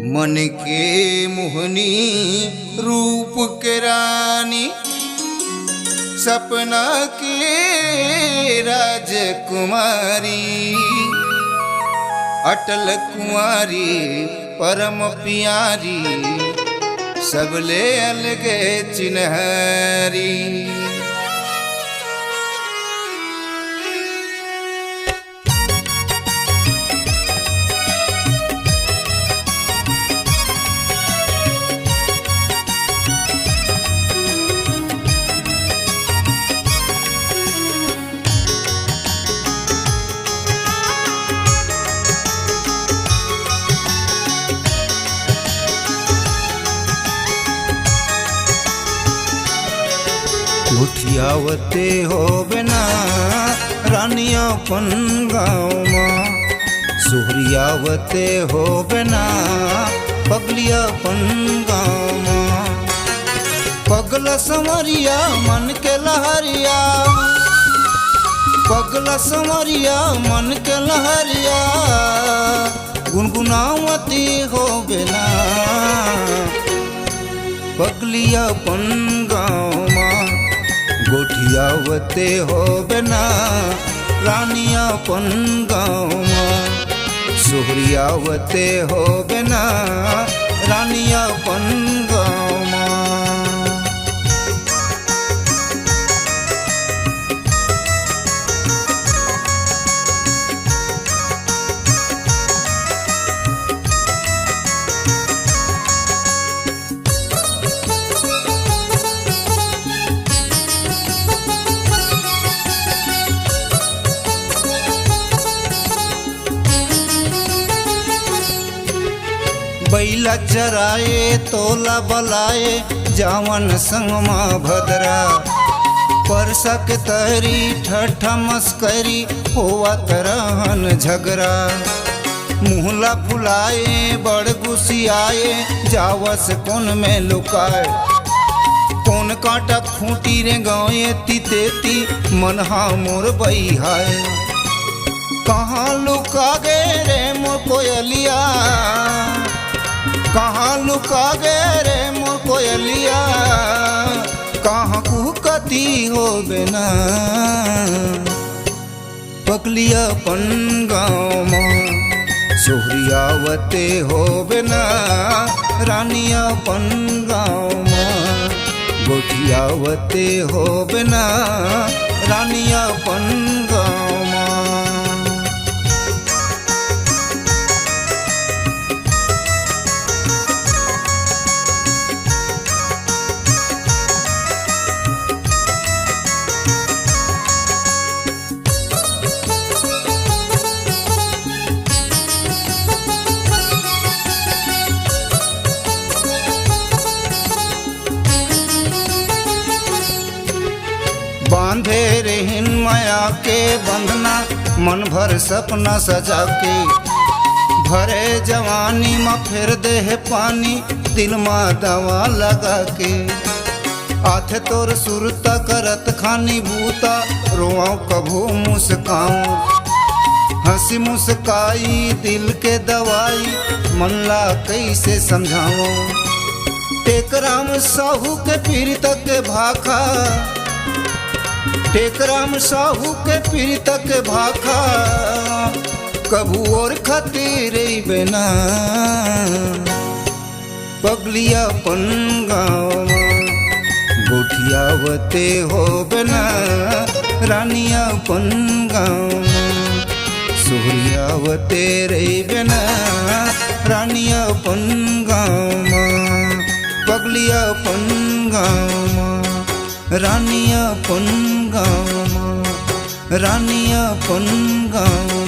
मन के मोहनी रूप के रानी, सपना के राजकुमारी, अटल कुंवारी परम प्यारी, सबले अलगे चिन्हारी। उठियावते हो बिना रानियापन गाँव माँ, सुहरियावते हो बिना पगलियापन गाँव माँ। पगला संवरिया मन के लहरिया, पगला संवरिया मन के लहरिया, गुनगुनावती हो बिना पगलियापन गाँव माँ। गोठियावते हो बिना रानियापन गाँव माँ, सुहरियावते हो बिना रानियापन गाँव माँ। बैला चराए तोला बलाए जावन संगमा भद्रा, परसा के तहरी ठट्ठा मस्करी होवा तरहन झगड़ा। मुहला फुलाए बड़ गुसियाए जावस कौन में लुकाए, कौन काटा खूंटी रे गाँवे तीतेती मनहा मोर बहिहाए। कहाँ लुका गए रे मोर कोयलिया, कहाँ लुका गए रे मोर कोयलिया, कहाँ कुहकती हो बिना पगलियापन गाँव माँ। सुहरियावते हो बिना रानियापन गाँव माँ, गोठियावते हो बिना रानियापन गाँव माँ। बांधे रहन माया के बंधना, मन भर सपना सजा के, भरे जवानी में फिर दे है पानी, दिल में दवा लगा के। आथे तोर सुरता करत खानी बूता, रोआं कभू मुस्काऊं, हंसी मुस्काई दिल के दवाई, मन ला कैसे समझाऊं। टेकराम साहू के पीड़ित के भाखा, टेकराम साहू के पीड़ित के भाखा, कभू और खातिर बिना पगलियापन गाँव माँ। गोठियावते हो बिना रानियापन गाँव माँ, सुहरियावते रे बिना रानियापन गाँव माँ। पगलियापन गाँव माँ, रानियापन गाँव माँ, रानियापन गाँव।